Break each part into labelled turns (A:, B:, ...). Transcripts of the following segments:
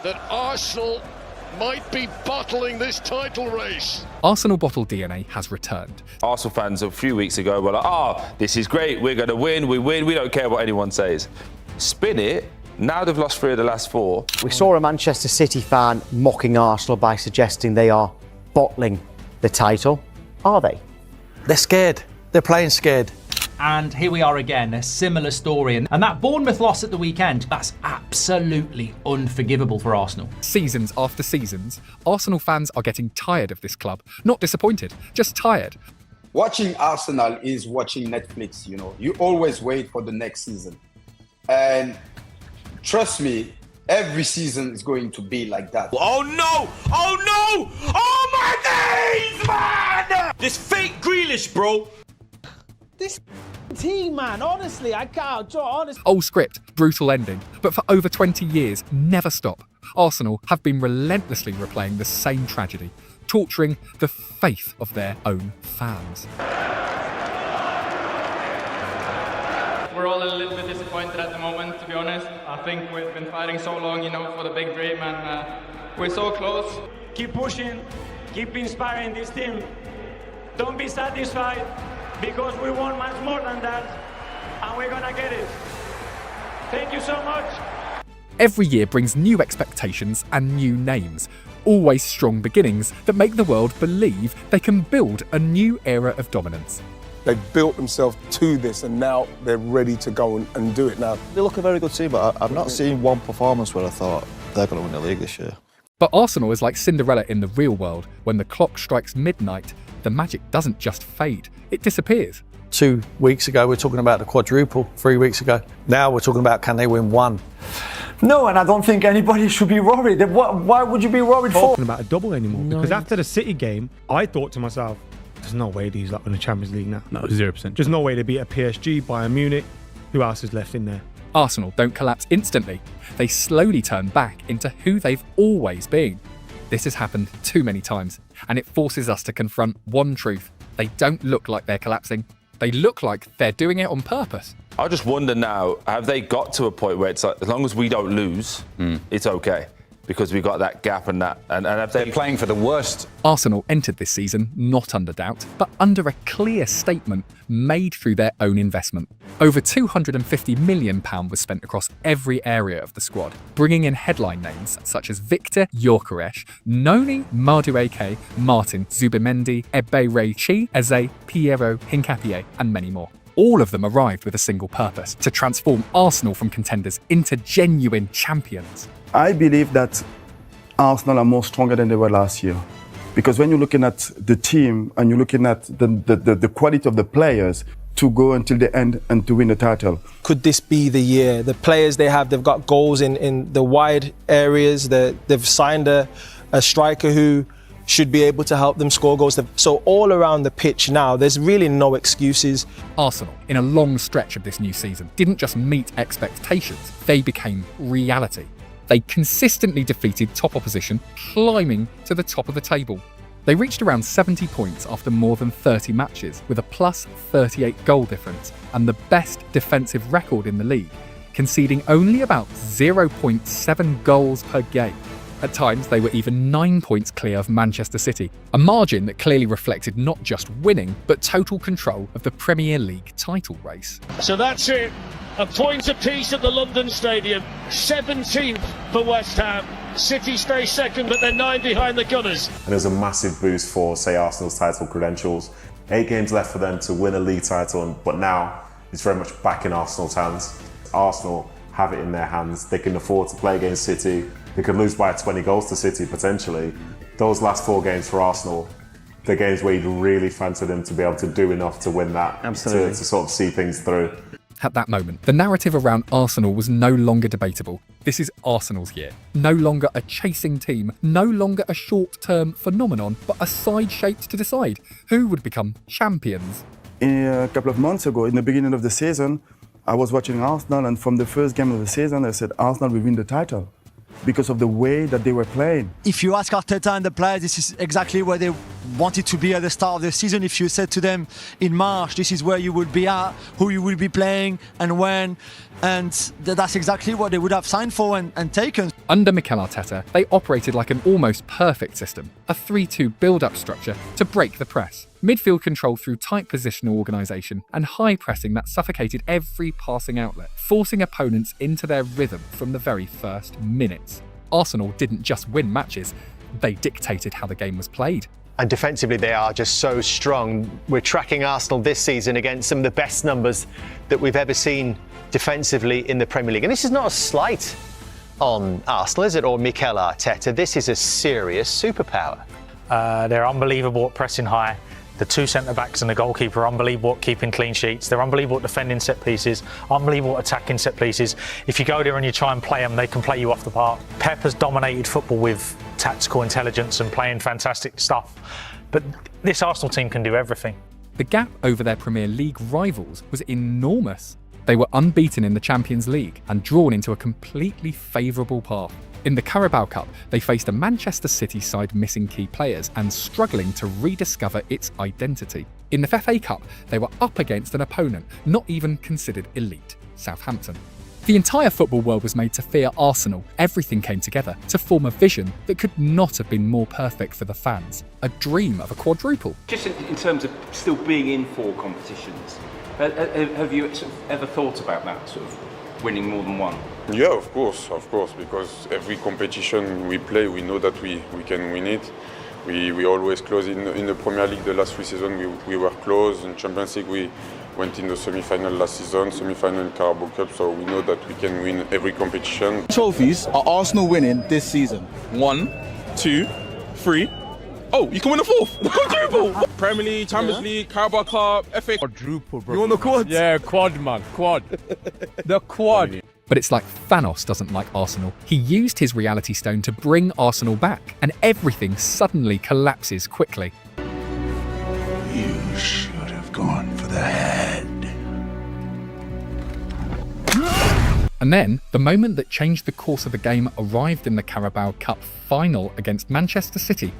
A: that Arsenal might be bottling this title race.
B: Arsenal bottle DNA has returned.
C: Arsenal fans a few weeks ago were like, this is great, we're going to win, we don't care what anyone says. Spin it, now they've lost 3 of the last 4.
D: We saw a Manchester City fan mocking Arsenal by suggesting they are bottling the title. Are they?
E: They're scared. They're playing scared.
F: And here we are again, a similar story. And that Bournemouth loss at the weekend, that's absolutely unforgivable for Arsenal.
B: Seasons after seasons, Arsenal fans are getting tired of this club. Not disappointed, just tired.
G: Watching Arsenal is watching Netflix, you know. You always wait for the next season. And trust me, every season is going to be like that.
H: Oh no! Oh no! Oh my days, man! This fake Grealish, bro.
I: This team, man, honestly, I can't. Honestly.
B: Old script, brutal ending, but for over 20 years, never stop. Arsenal have been relentlessly replaying the same tragedy, torturing the faith of their own fans.
J: We're all a little bit disappointed at the moment, to be honest. I think we've been fighting so long, for the big dream, and we're so close.
K: Keep pushing, keep inspiring this team. Don't be satisfied, because we want much more than that, and we're gonna get it. Thank you so much.
B: Every year brings new expectations and new names, always strong beginnings that make the world believe they can build a new era of dominance.
L: They've built themselves to this and now they're ready to go and do it now.
M: They look a very good team, but I've not seen one performance where I thought they're going to win the league this year.
B: But Arsenal is like Cinderella in the real world. When the clock strikes midnight, the magic doesn't just fade, it disappears.
E: 2 weeks ago, we were talking about the quadruple. 3 weeks ago. Now we're talking about can they win one?
N: No, and I don't think anybody should be worried. Why would you be worried for?
O: Talking about a double anymore, because after the City game, I thought to myself, there's no way these lot win the Champions League now.
P: No, 0%.
O: There's no way they beat a PSG, Bayern Munich. Who else is left in there?
B: Arsenal don't collapse instantly. They slowly turn back into who they've always been. This has happened too many times, and it forces us to confront one truth. They don't look like they're collapsing. They look like they're doing it on purpose.
C: I just wonder now, have they got to a point where it's like, as long as we don't lose, it's okay? Because we got that gap and that, and have
Q: they're playing for the worst.
B: Arsenal entered this season not under doubt, but under a clear statement made through their own investment. Over £250 million was spent across every area of the squad, bringing in headline names such as Victor Gyökeres, Noni Madueke, Martin Zubimendi, Eberechi Eze, Piero Hincapié, and many more. All of them arrived with a single purpose: to transform Arsenal from contenders into genuine champions.
R: I believe that Arsenal are more stronger than they were last year. Because when you're looking at the team and you're looking at the quality of the players to go until the end and to win the title.
E: Could this be the year? The players they have, they've got goals in the wide areas. They've signed a striker who should be able to help them score goals. So all around the pitch now, there's really no excuses.
B: Arsenal, in a long stretch of this new season, didn't just meet expectations, they became reality. They consistently defeated top opposition, climbing to the top of the table. They reached around 70 points after more than 30 matches, with a plus 38 goal difference and the best defensive record in the league, conceding only about 0.7 goals per game. At times, they were even 9 points clear of Manchester City, a margin that clearly reflected not just winning, but total control of the Premier League title race.
A: So that's it. A point apiece at the London Stadium. 17th for West Ham. City stay second, but they're 9 behind the Gunners.
S: And there's a massive boost for, say, Arsenal's title credentials. 8 games left for them to win a league title, but now it's very much back in Arsenal's hands. Arsenal have it in their hands. They can afford to play against City. They could lose by 20 goals to City, potentially. Those last 4 games for Arsenal, the games where you'd really fancy them to be able to do enough to win that, to sort of see things through.
B: At that moment, the narrative around Arsenal was no longer debatable. This is Arsenal's year. No longer a chasing team, no longer a short-term phenomenon, but a side shaped to decide who would become champions.
R: A couple of months ago, in the beginning of the season, I was watching Arsenal, and from the first game of the season, I said Arsenal will win the title. because of the way that they were playing.
N: If you ask Arteta and the players, this is exactly where they wanted to be at the start of the season. If you said to them in March, this is where you would be at, who you will be playing and when, and that's exactly what they would have signed for and taken.
B: Under Mikel Arteta, they operated like an almost perfect system, a 3-2 build-up structure to break the press. Midfield control through tight positional organisation and high pressing that suffocated every passing outlet, forcing opponents into their rhythm from the very first minutes. Arsenal didn't just win matches, they dictated how the game was played.
P: And defensively, they are just so strong. We're tracking Arsenal this season against some of the best numbers that we've ever seen defensively in the Premier League. And this is not a slight on Arsenal, is it, or Mikel Arteta? This is a serious superpower.
Q: They're unbelievable at pressing high. The two centre-backs and the goalkeeper are unbelievable at keeping clean sheets. They're unbelievable at defending set pieces, unbelievable at attacking set pieces. If you go there and you try and play them, they can play you off the park. Pep has dominated football with tactical intelligence and playing fantastic stuff. But this Arsenal team can do everything.
B: The gap over their Premier League rivals was enormous. They were unbeaten in the Champions League and drawn into a completely favourable path. In the Carabao Cup, they faced a Manchester City side missing key players and struggling to rediscover its identity. In the FA Cup, they were up against an opponent not even considered elite, Southampton. The entire football world was made to fear Arsenal. Everything came together to form a vision that could not have been more perfect for the fans. A dream of a quadruple.
T: Just in terms of still being in 4 competitions, have you ever thought about that, sort of winning more than one?
L: Yeah, of course, because every competition we play, we know that we can win it. We always close in the Premier League. The last 3 seasons we were close. In Champions League we went in the semi-final last season, semi-final in Carabao Cup, so we know that we can win every competition.
U: Trophies are Arsenal winning this season? 1, 2, 3. Oh, you can win a 4th! The quadruple! Premier League, Champions League, Carabao Cup, FA.
O: Quadruple, bro.
U: You want the quad?
O: Yeah, quad, man. Quad. The quad.
B: But it's like Thanos doesn't like Arsenal. He used his reality stone to bring Arsenal back, and everything suddenly collapses quickly.
V: You should have gone for the head.
B: And then, the moment that changed the course of the game arrived in the Carabao Cup final against Manchester City.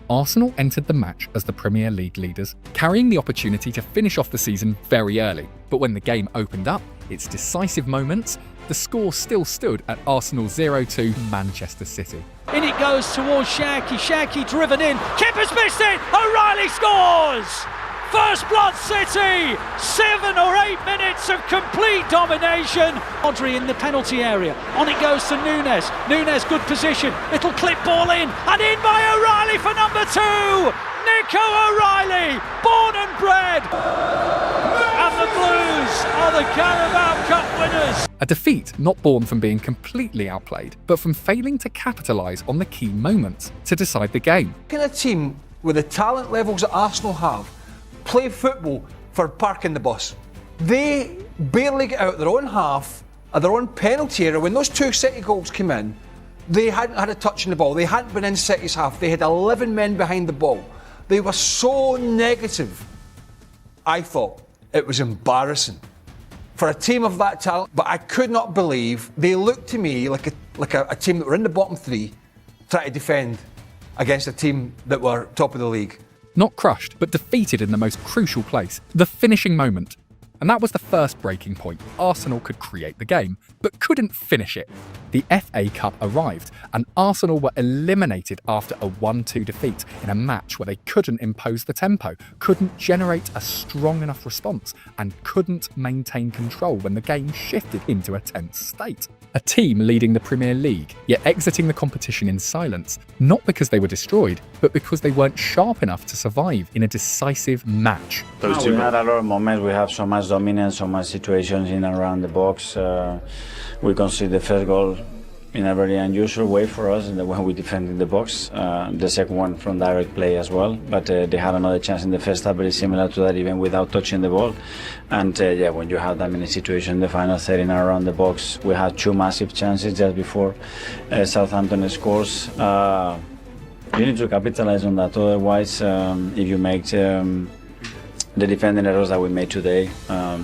B: Arsenal entered the match as the Premier League leaders, carrying the opportunity to finish off the season very early. But when the game opened up, its decisive moments, the score still stood at Arsenal 0-2 Manchester City.
I: In it goes towards Shaki. Shaki driven in. Keeper's missed it. O'Reilly scores. First blood City. 7 or 8 minutes of complete domination. Audrey in the penalty area. On it goes to Nunes. Nunes good position. Little clip ball in. And in by O'Reilly for number 2. Nico O'Reilly. Born and bred. And the Blues are the Carabao Cup winners.
B: A defeat not born from being completely outplayed, but from failing to capitalise on the key moments to decide the game.
W: Can a team with the talent levels that Arsenal have play football for parking the bus? They barely get out their own half of their own penalty area. When those 2 City goals came in, they hadn't had a touch on the ball. They hadn't been in City's half. They had 11 men behind the ball. They were so negative. I thought it was embarrassing for a team of that talent, but I could not believe they looked to me like a team that were in the bottom 3 trying to defend against a team that were top of the league.
B: Not crushed, but defeated in the most crucial place, the finishing moment. And that was the first breaking point. Arsenal could create the game, but couldn't finish it. The FA Cup arrived, and Arsenal were eliminated after a 1-2 defeat in a match where they couldn't impose the tempo, couldn't generate a strong enough response, and couldn't maintain control when the game shifted into a tense state. A team leading the Premier League, yet exiting the competition in silence, not because they were destroyed, but because they weren't sharp enough to survive in a decisive match.
X: We had a lot of moments, we have so much dominance, so much situations in and around the box. We conceded the first goal in a very unusual way for us, in the way we defended the box. The second one from direct play as well, but they had another chance in the first half very similar to that, even without touching the ball. And when you have that many situations in the final third in and around the box, we had 2 massive chances just before Southampton scores. You need to capitalize on that, otherwise if you make the defending errors that we made today,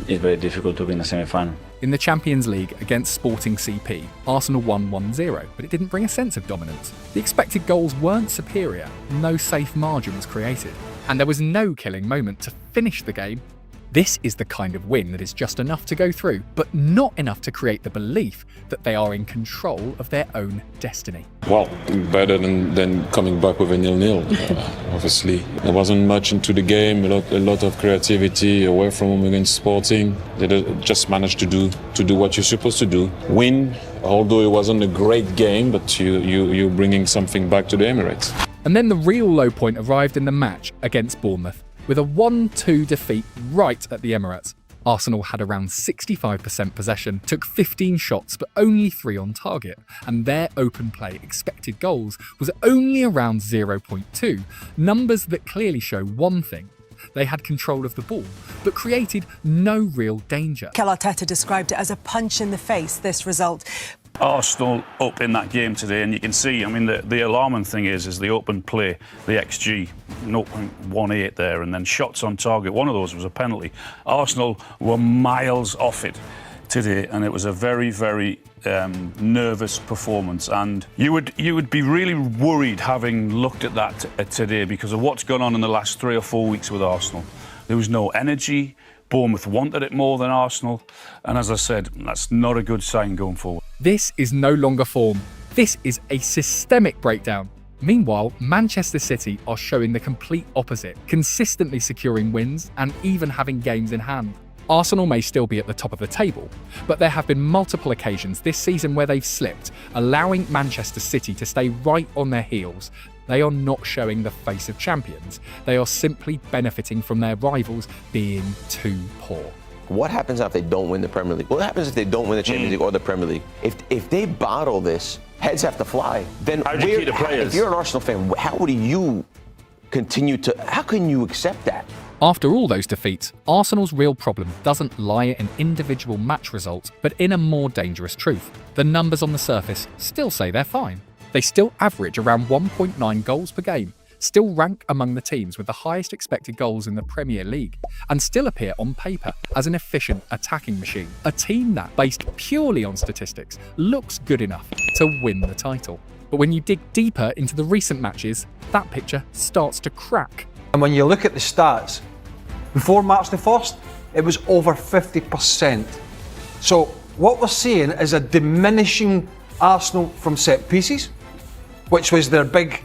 X: it's very difficult to win a semi-final.
B: In the Champions League against Sporting CP, Arsenal won 1-0, but it didn't bring a sense of dominance. The expected goals weren't superior, no safe margin was created, and there was no killing moment to finish the game. This is the kind of win that is just enough to go through, but not enough to create the belief that they are in control of their own destiny.
D: Well, better than coming back with a 0-0. Obviously, there wasn't much into the game. A lot of creativity away from home against Sporting. They just managed to do what you're supposed to do. Win, although it wasn't a great game, but you're bringing something back to the Emirates.
B: And then the real low point arrived in the match against Bournemouth, with a 1-2 defeat right at the Emirates. Arsenal had around 65% possession, took 15 shots but only 3 on target, and their open play expected goals was only around 0.2, numbers that clearly show one thing: they had control of the ball, but created no real danger.
F: Mikel Arteta described it as a punch in the face, this result.
G: Arsenal up in that game today, and you can see, I mean, the alarming thing is the open play, the XG, 0.18 there, and then shots on target. One of those was a penalty. Arsenal were miles off it today, and it was a very, very nervous performance. And you would be really worried having looked at that today because of what's gone on in the last 3 or 4 weeks with Arsenal. There was no energy. Bournemouth wanted it more than Arsenal, and as I said, that's not a good sign going forward.
B: This is no longer form. This is a systemic breakdown. Meanwhile, Manchester City are showing the complete opposite, consistently securing wins and even having games in hand. Arsenal may still be at the top of the table, but there have been multiple occasions this season where they've slipped, allowing Manchester City to stay right on their heels. They are not showing the face of champions. They are simply benefiting from their rivals being too poor.
H: What happens if they don't win the Premier League? What happens if they don't win the Champions League or the Premier League? If they bottle this, heads have to fly. Then if you're an Arsenal fan, how can you accept that?
B: After all those defeats, Arsenal's real problem doesn't lie in individual match results, but in a more dangerous truth. The numbers on the surface still say they're fine. They still average around 1.9 goals per game, still rank among the teams with the highest expected goals in the Premier League, and still appear on paper as an efficient attacking machine. A team that, based purely on statistics, looks good enough to win the title. But when you dig deeper into the recent matches, that picture starts to crack.
W: And when you look at the stats, before March the 1st, it was over 50%. So what we're seeing is a diminishing Arsenal from set pieces, which was their big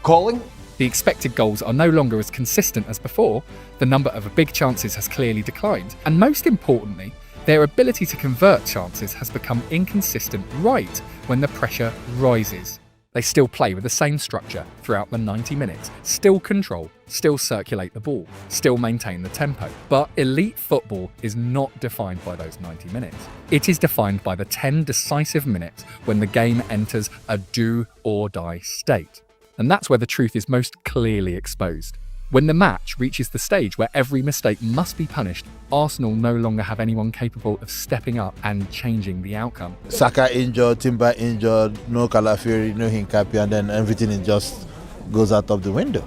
W: calling.
B: The expected goals are no longer as consistent as before, the number of big chances has clearly declined, and most importantly, their ability to convert chances has become inconsistent right when the pressure rises. They still play with the same structure throughout the 90 minutes, still control, still circulate the ball, still maintain the tempo. But elite football is not defined by those 90 minutes. It is defined by the 10 decisive minutes when the game enters a do-or-die state. And that's where the truth is most clearly exposed. When the match reaches the stage where every mistake must be punished, Arsenal no longer have anyone capable of stepping up and changing the outcome.
Y: Saka injured, Timber injured, no Calafiori, no Hincapié, and then everything just goes out of the window.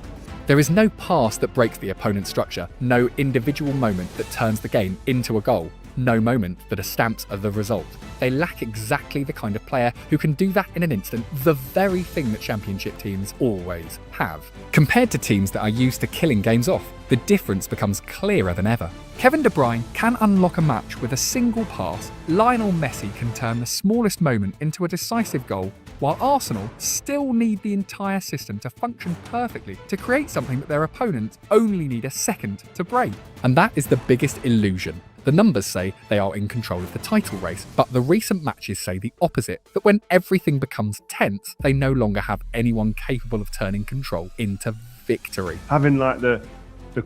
B: There is no pass that breaks the opponent's structure, no individual moment that turns the game into a goal, no moment that are stamps of the result. They lack exactly the kind of player who can do that in an instant, the very thing that championship teams always have. Compared to teams that are used to killing games off, the difference becomes clearer than ever. Kevin De Bruyne can unlock a match with a single pass. Lionel Messi can turn the smallest moment into a decisive goal, while Arsenal still need the entire system to function perfectly to create something that their opponents only need a second to break. And that is the biggest illusion. The numbers say they are in control of the title race, but the recent matches say the opposite, that when everything becomes tense, they no longer have anyone capable of turning control into victory.
Z: Having like the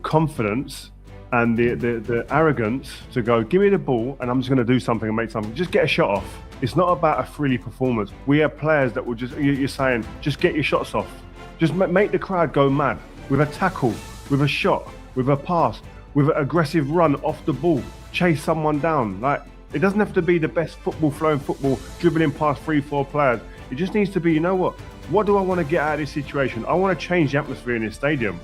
Z: confidence and the arrogance to go, give me the ball and I'm just going to do something and make something, just get a shot off. It's not about a frilly performance. We have players that will just, you're saying, just get your shots off. Just make the crowd go mad with a tackle, with a shot, with a pass, with an aggressive run off the ball. Chase someone down. Like, it doesn't have to be the best flowing football, dribbling past 3-4 players. It just needs to be, you know what do I want to get out of this situation? I want to change the atmosphere in this stadium.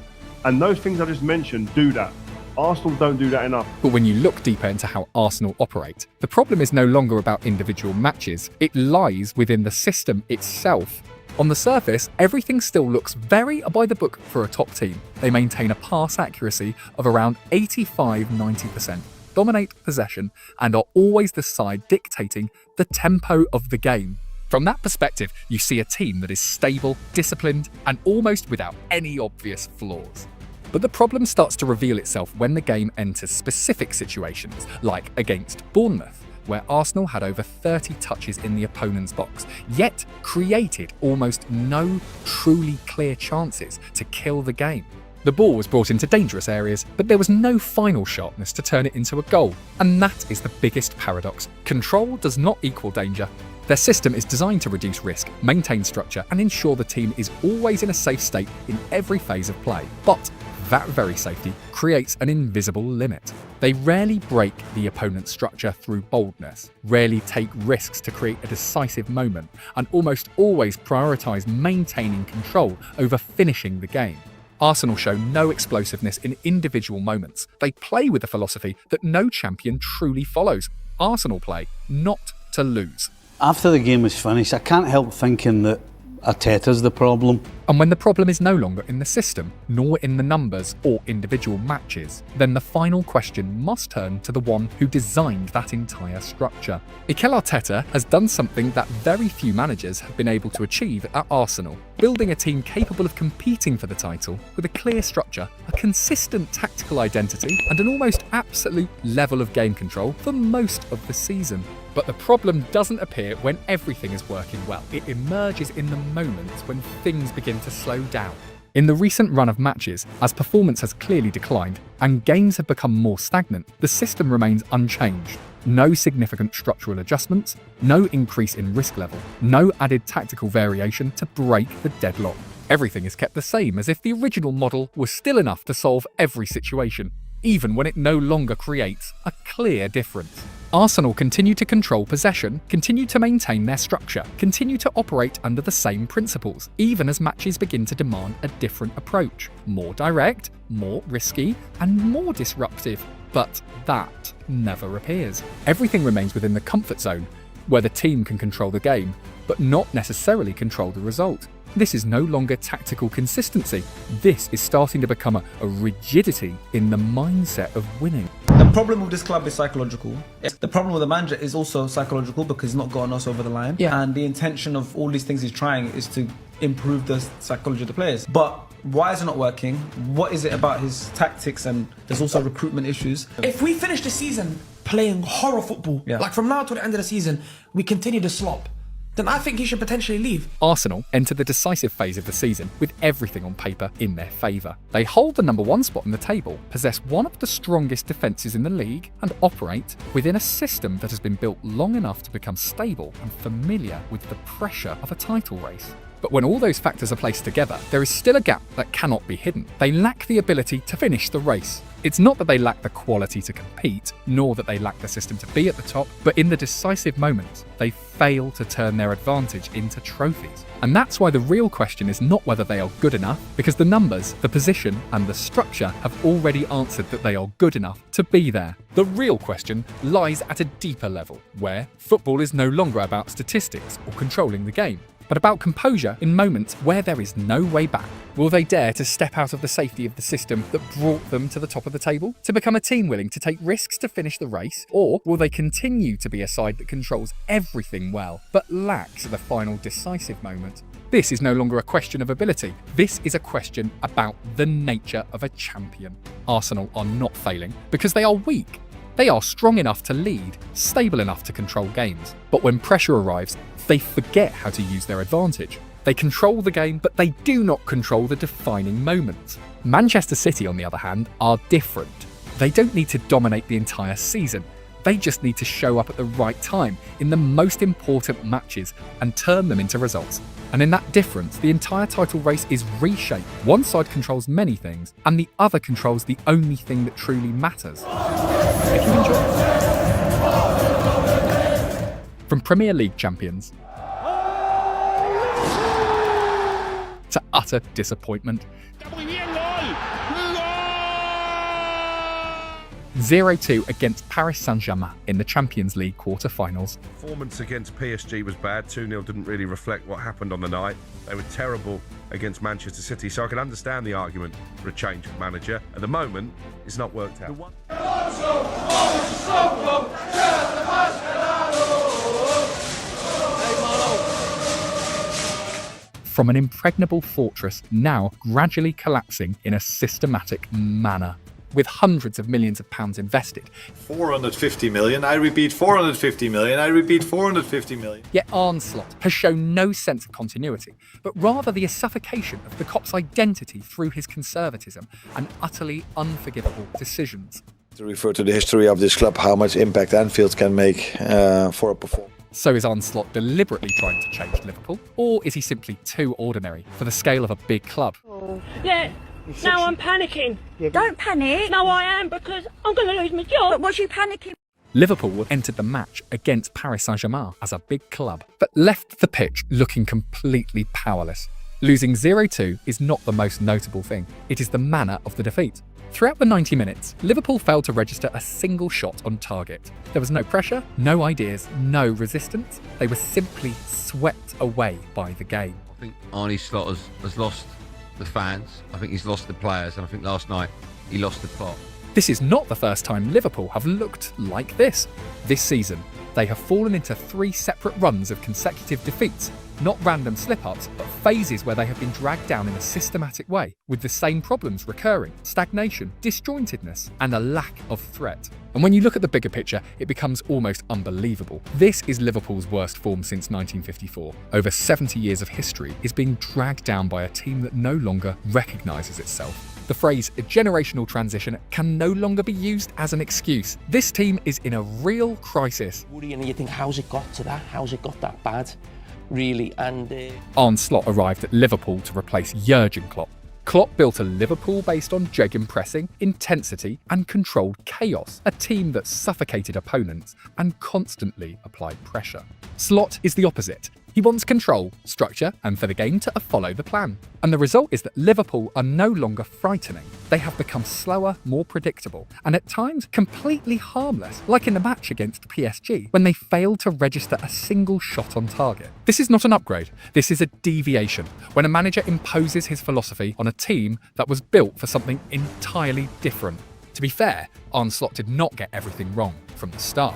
Z: And those things I just mentioned do that. Arsenal don't do that enough.
B: But when you look deeper into how Arsenal operate, the problem is no longer about individual matches. It lies within the system itself. On the surface, everything still looks very by the book for a top team. They maintain a pass accuracy of around 85-90%, dominate possession, and are always the side dictating the tempo of the game. From that perspective, you see a team that is stable, disciplined, and almost without any obvious flaws. But the problem starts to reveal itself when the game enters specific situations, like against Bournemouth, where Arsenal had over 30 touches in the opponent's box, yet created almost no truly clear chances to kill the game. The ball was brought into dangerous areas, but there was no final sharpness to turn it into a goal. And that is the biggest paradox. Control does not equal danger. Their system is designed to reduce risk, maintain structure, and ensure the team is always in a safe state in every phase of play. But that very safety creates an invisible limit. They rarely break the opponent's structure through boldness, rarely take risks to create a decisive moment, and almost always prioritise maintaining control over finishing the game. Arsenal show no explosiveness in individual moments. They play with a philosophy that no champion truly follows. Arsenal play not to lose.
A: After the game is finished, I can't help thinking that Arteta's the problem.
B: And when the problem is no longer in the system, nor in the numbers or individual matches, then the final question must turn to the one who designed that entire structure. Mikel Arteta has done something that very few managers have been able to achieve at Arsenal, building a team capable of competing for the title with a clear structure, a consistent tactical identity, and an almost absolute level of game control for most of the season. But the problem doesn't appear when everything is working well. It emerges in the moments when things begin to slow down. In the recent run of matches, as performance has clearly declined and games have become more stagnant, the system remains unchanged. No significant structural adjustments, no increase in risk level, no added tactical variation to break the deadlock. Everything is kept the same, as if the original model was still enough to solve every situation, even when it no longer creates a clear difference. Arsenal continue to control possession, continue to maintain their structure, continue to operate under the same principles, even as matches begin to demand a different approach. More direct, more risky, and more disruptive. But that never appears. Everything remains within the comfort zone, where the team can control the game, but not necessarily control the result. This is no longer tactical consistency. This is starting to become a rigidity in the mindset of winning.
C: The problem with this club is psychological. The problem with the manager is also psychological because he's not gotten us over the line. Yeah. And the intention of all these things he's trying is to improve the psychology of the players. But why is it not working? What is it about his tactics? And there's also recruitment issues.
E: If we finish the season playing horror football, like from now to the end of the season, we continue to slop, then I think he should potentially leave.
B: Arsenal enter the decisive phase of the season with everything on paper in their favour. They hold the number one spot in the table, possess one of the strongest defences in the league, and operate within a system that has been built long enough to become stable and familiar with the pressure of a title race. But when all those factors are placed together, there is still a gap that cannot be hidden. They lack the ability to finish the race. It's not that they lack the quality to compete, nor that they lack the system to be at the top, but in the decisive moments, they fail to turn their advantage into trophies. And that's why the real question is not whether they are good enough, because the numbers, the position, and the structure have already answered that they are good enough to be there. The real question lies at a deeper level, where football is no longer about statistics or controlling the game, but about composure in moments where there is no way back. Will they dare to step out of the safety of the system that brought them to the top of the table, to become a team willing to take risks to finish the race? Or will they continue to be a side that controls everything well, but lacks the final decisive moment? This is no longer a question of ability. This is a question about the nature of a champion. Arsenal are not failing because they are weak. They are strong enough to lead, stable enough to control games. But when pressure arrives, they forget how to use their advantage. They control the game, but they do not control the defining moments. Manchester City, on the other hand, are different. They don't need to dominate the entire season. They just need to show up at the right time in the most important matches and turn them into results. And in that difference, the entire title race is reshaped. One side controls many things, and the other controls the only thing that truly matters. If you enjoy it. From Premier League champions to utter disappointment, 0-2 against Paris Saint-Germain in the Champions League quarter-finals.
J: Performance against PSG was bad. 2-0 didn't really reflect what happened on the night. They were terrible against Manchester City, so I can understand the argument for a change of manager. At the moment, it's not worked out.
B: From an impregnable fortress now gradually collapsing in a systematic manner. With hundreds of millions of pounds invested.
K: 450 million, I repeat 450 million, I repeat 450 million.
B: Yet Arne Slot has shown no sense of continuity, but rather the suffocation of the Kop's identity through his conservatism and utterly unforgivable decisions.
K: To refer to the history of this club, how much impact Anfield can make for a performance.
B: So is Arne Slot deliberately trying to change Liverpool? Or is he simply too ordinary for the scale of a big club?
M: Yeah. Now I'm panicking. Don't panic. No, I am, because I'm going to lose my job. But what's you panicking?
B: Liverpool entered the match against Paris Saint-Germain as a big club, but left the pitch looking completely powerless. Losing 0-2 is not the most notable thing. It is the manner of the defeat. Throughout the 90 minutes, Liverpool failed to register a single shot on target. There was no pressure, no ideas, no resistance. They were simply swept away by the game.
N: I think Arne Slot has lost the fans, I think he's lost the players, and I think last night he lost the plot.
B: This is not the first time Liverpool have looked like this. This season, they have fallen into 3 separate runs of consecutive defeats, not random slip-ups, but phases where they have been dragged down in a systematic way, with the same problems recurring: stagnation, disjointedness, and a lack of threat. And when you look at the bigger picture, it becomes almost unbelievable. This is Liverpool's worst form since 1954. Over 70 years of history is being dragged down by a team that no longer recognises itself. The phrase "a generational transition" can no longer be used as an excuse. This team is in a real crisis.
R: And you think, how's it got to that? How's it got that bad? Really? And
B: Arne Slot arrived at Liverpool to replace Jürgen Klopp. Klopp built a Liverpool based on gegenpressing, intensity, and controlled chaos, a team that suffocated opponents and constantly applied pressure. Slot is the opposite. He wants control, structure, and for the game to follow the plan. And the result is that Liverpool are no longer frightening. They have become slower, more predictable, and at times completely harmless, like in the match against PSG, when they failed to register a single shot on target. This is not an upgrade, this is a deviation, when a manager imposes his philosophy on a team that was built for something entirely different. To be fair, Arne Slot did not get everything wrong from the start.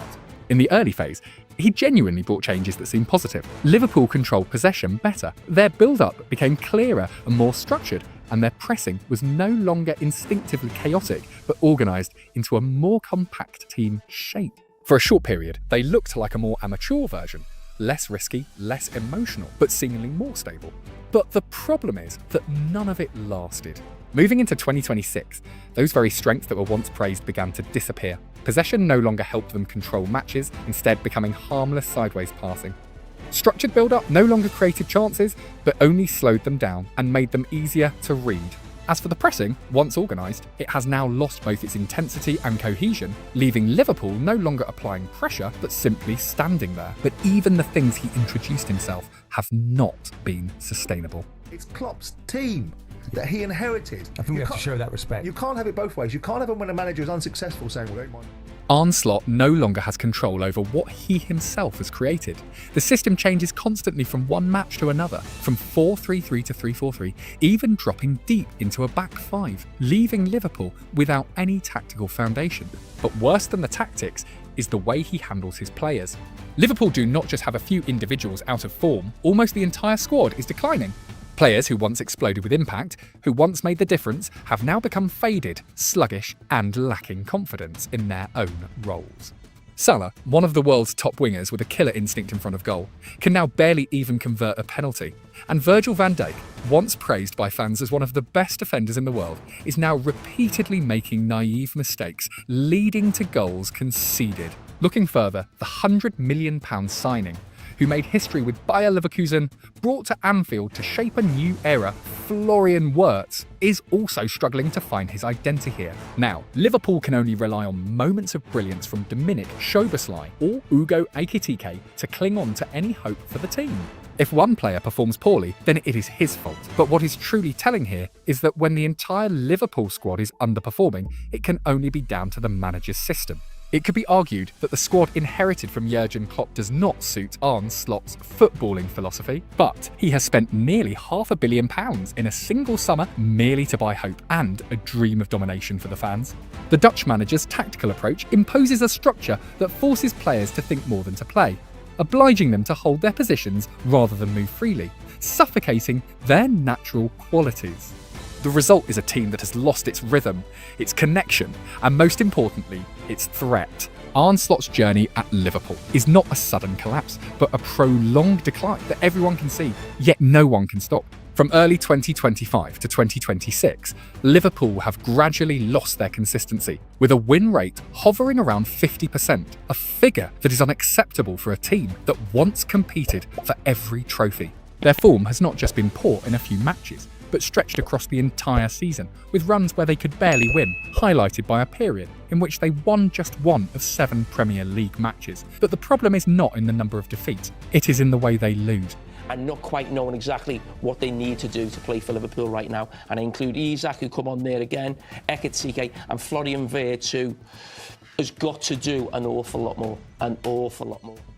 B: In the early phase, he genuinely brought changes that seemed positive. Liverpool controlled possession better, their build-up became clearer and more structured, and their pressing was no longer instinctively chaotic, but organised into a more compact team shape. For a short period, they looked like a more amateur version, less risky, less emotional, but seemingly more stable. But the problem is that none of it lasted. Moving into 2026, those very strengths that were once praised began to disappear. Possession no longer helped them control matches, instead becoming harmless sideways passing. Structured build-up no longer created chances, but only slowed them down and made them easier to read. As for the pressing, once organised, it has now lost both its intensity and cohesion, leaving Liverpool no longer applying pressure, but simply standing there. But even the things he introduced himself have not been sustainable.
S: It's Klopp's team that he inherited.
W: I think we have to show that respect.
S: You can't have it both ways. You can't have it when a manager is unsuccessful saying, well, don't mind.
B: Arne Slot no longer has control over what he himself has created. The system changes constantly from one match to another, from 4-3-3 to 3-4-3, even dropping deep into a back five, leaving Liverpool without any tactical foundation. But worse than the tactics is the way he handles his players. Liverpool do not just have a few individuals out of form, almost the entire squad is declining. Players who once exploded with impact, who once made the difference, have now become faded, sluggish, and lacking confidence in their own roles. Salah, one of the world's top wingers with a killer instinct in front of goal, can now barely even convert a penalty. And Virgil van Dijk, once praised by fans as one of the best defenders in the world, is now repeatedly making naive mistakes, leading to goals conceded. Looking further, the £100 million signing, who made history with Bayer Leverkusen, brought to Anfield to shape a new era, Florian Wirtz, is also struggling to find his identity here. Now, Liverpool can only rely on moments of brilliance from Dominic Szoboszlai or Ugo Ekitike to cling on to any hope for the team. If one player performs poorly, then it is his fault. But what is truly telling here is that when the entire Liverpool squad is underperforming, it can only be down to the manager's system. It could be argued that the squad inherited from Jürgen Klopp does not suit Arne Slot's footballing philosophy, but he has spent nearly £500 million in a single summer merely to buy hope and a dream of domination for the fans. The Dutch manager's tactical approach imposes a structure that forces players to think more than to play, obliging them to hold their positions rather than move freely, suffocating their natural qualities. The result is a team that has lost its rhythm, its connection, and most importantly, its threat. Arne Slot's journey at Liverpool is not a sudden collapse, but a prolonged decline that everyone can see, yet no one can stop. From early 2025 to 2026, Liverpool have gradually lost their consistency, with a win rate hovering around 50%, a figure that is unacceptable for a team that once competed for every trophy. Their form has not just been poor in a few matches, but stretched across the entire season, with runs where they could barely win, highlighted by a period in which they won just one of 7 Premier League matches. But the problem is not in the number of defeats, it is in the way they lose.
R: And not quite knowing exactly what they need to do to play for Liverpool right now. And I include Isak, who come on there again, Ekitike and Florian Wirtz, who has got to do an awful lot more.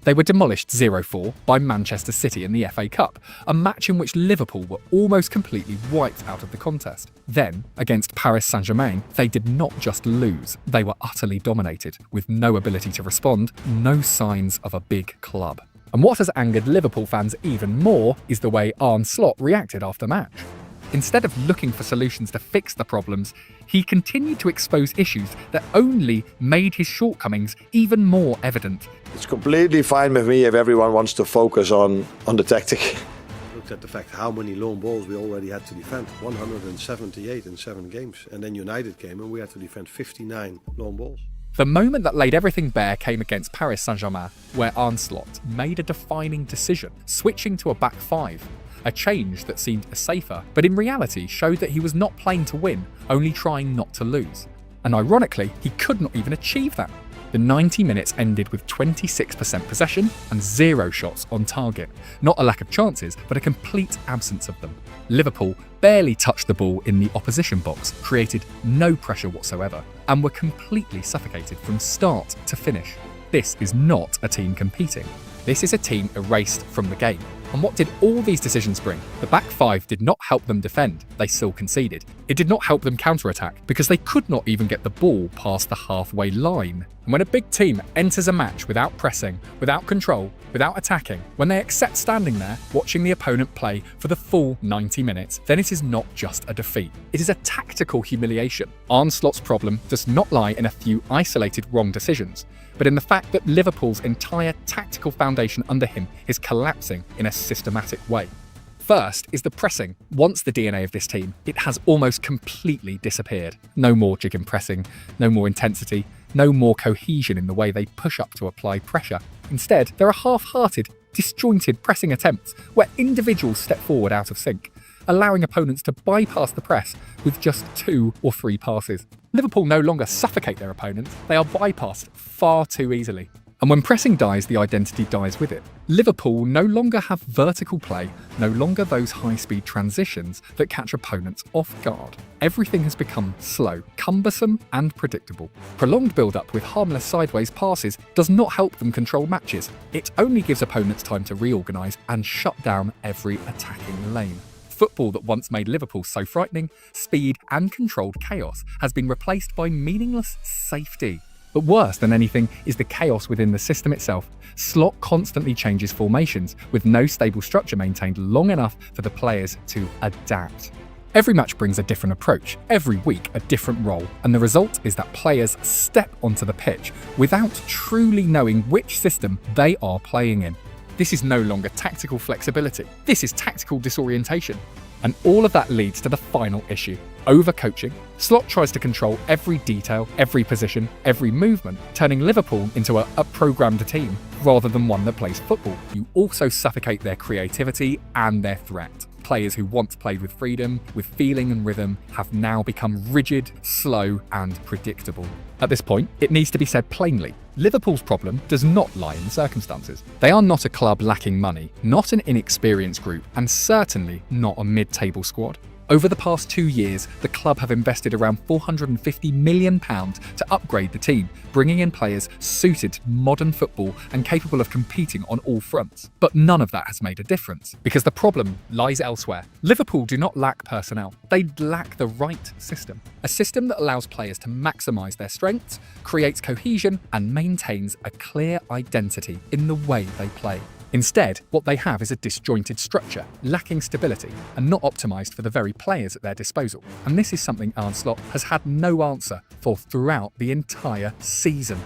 B: They were demolished 0-4 by Manchester City in the FA Cup, a match in which Liverpool were almost completely wiped out of the contest. Then, against Paris Saint-Germain, they did not just lose, they were utterly dominated, with no ability to respond, no signs of a big club. And what has angered Liverpool fans even more is the way Arne Slot reacted after match. Instead of looking for solutions to fix the problems, he continued to expose issues that only made his shortcomings even more evident.
K: It's completely fine with me if everyone wants to focus on the tactic.
L: Looked at the fact how many lone balls we already had to defend, 178 in 7 games. And then United came and we had to defend 59 lone balls.
B: The moment that laid everything bare came against Paris Saint-Germain, where Arne Slot made a defining decision, switching to a back 5. A change that seemed safer, but in reality showed that he was not playing to win, only trying not to lose. And ironically, he could not even achieve that. The 90 minutes ended with 26% possession and 0 shots on target. Not a lack of chances, but a complete absence of them. Liverpool barely touched the ball in the opposition box, created no pressure whatsoever, and were completely suffocated from start to finish. This is not a team competing. This is a team erased from the game. And what did all these decisions bring? The back 5 did not help them defend, they still conceded. It did not help them counter-attack because they could not even get the ball past the halfway line. And when a big team enters a match without pressing, without control, without attacking, when they accept standing there, watching the opponent play for the full 90 minutes, then it is not just a defeat. It is a tactical humiliation. Arne Slot's problem does not lie in a few isolated wrong decisions, but in the fact that Liverpool's entire tactical foundation under him is collapsing in a systematic way. First is the pressing. Once the DNA of this team, it has almost completely disappeared. No more jigging pressing, no more intensity, no more cohesion in the way they push up to apply pressure. Instead, there are half-hearted, disjointed pressing attempts where individuals step forward out of sync, allowing opponents to bypass the press with just 2 or 3 passes. Liverpool no longer suffocate their opponents, they are bypassed far too easily. And when pressing dies, the identity dies with it. Liverpool no longer have vertical play, no longer those high-speed transitions that catch opponents off guard. Everything has become slow, cumbersome and predictable. Prolonged build-up with harmless sideways passes does not help them control matches. It only gives opponents time to reorganise and shut down every attacking lane. Football that once made Liverpool so frightening, speed and controlled chaos has been replaced by meaningless safety. But worse than anything is the chaos within the system itself. Slot constantly changes formations, with no stable structure maintained long enough for the players to adapt. Every match brings a different approach, every week a different role, and the result is that players step onto the pitch without truly knowing which system they are playing in. This is no longer tactical flexibility, this is tactical disorientation. And all of that leads to the final issue, overcoaching. Slot tries to control every detail, every position, every movement, turning Liverpool into a programmed team rather than one that plays football. You also suffocate their creativity and their threat. Players who once played with freedom, with feeling and rhythm, have now become rigid, slow and predictable. At this point, it needs to be said plainly, Liverpool's problem does not lie in the circumstances. They are not a club lacking money, not an inexperienced group, and certainly not a mid-table squad. Over the past 2 years, the club have invested around £450 million to upgrade the team, bringing in players suited to modern football and capable of competing on all fronts. But none of that has made a difference, because the problem lies elsewhere. Liverpool do not lack personnel, they lack the right system. A system that allows players to maximise their strengths, creates cohesion, and maintains a clear identity in the way they play. Instead, what they have is a disjointed structure, lacking stability, and not optimised for the very players at their disposal. And this is something Arne Slot has had no answer for throughout the entire season.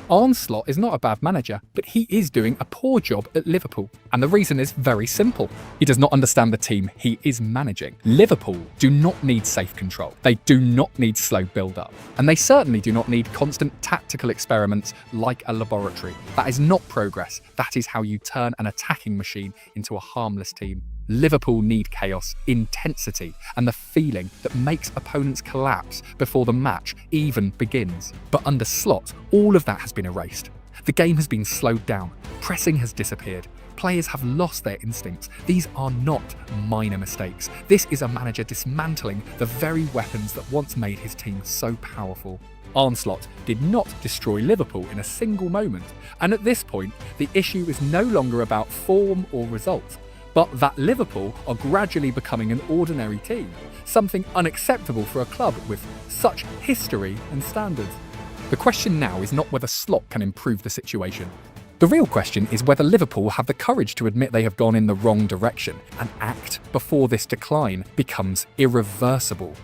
B: Arne Slot is not a bad manager, but he is doing a poor job at Liverpool. And the reason is very simple. He does not understand the team he is managing. Liverpool do not need safe control. They do not need slow build-up. And they certainly do not need constant tactical experiments like a laboratory. That is not progress. That is how you turn an attacking machine into a harmless team. Liverpool need chaos, intensity, and the feeling that makes opponents collapse before the match even begins. But under Slot, all of that has been erased. The game has been slowed down, pressing has disappeared, players have lost their instincts. These are not minor mistakes. This is a manager dismantling the very weapons that once made his team so powerful. Arne Slot did not destroy Liverpool in a single moment, and at this point, the issue is no longer about form or results, but that Liverpool are gradually becoming an ordinary team, something unacceptable for a club with such history and standards. The question now is not whether Slot can improve the situation. The real question is whether Liverpool have the courage to admit they have gone in the wrong direction and act before this decline becomes irreversible.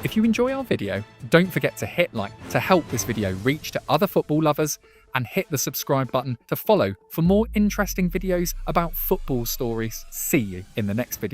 B: If you enjoy our video, don't forget to hit like to help this video reach to other football lovers, and hit the subscribe button to follow for more interesting videos about football stories. See you in the next video.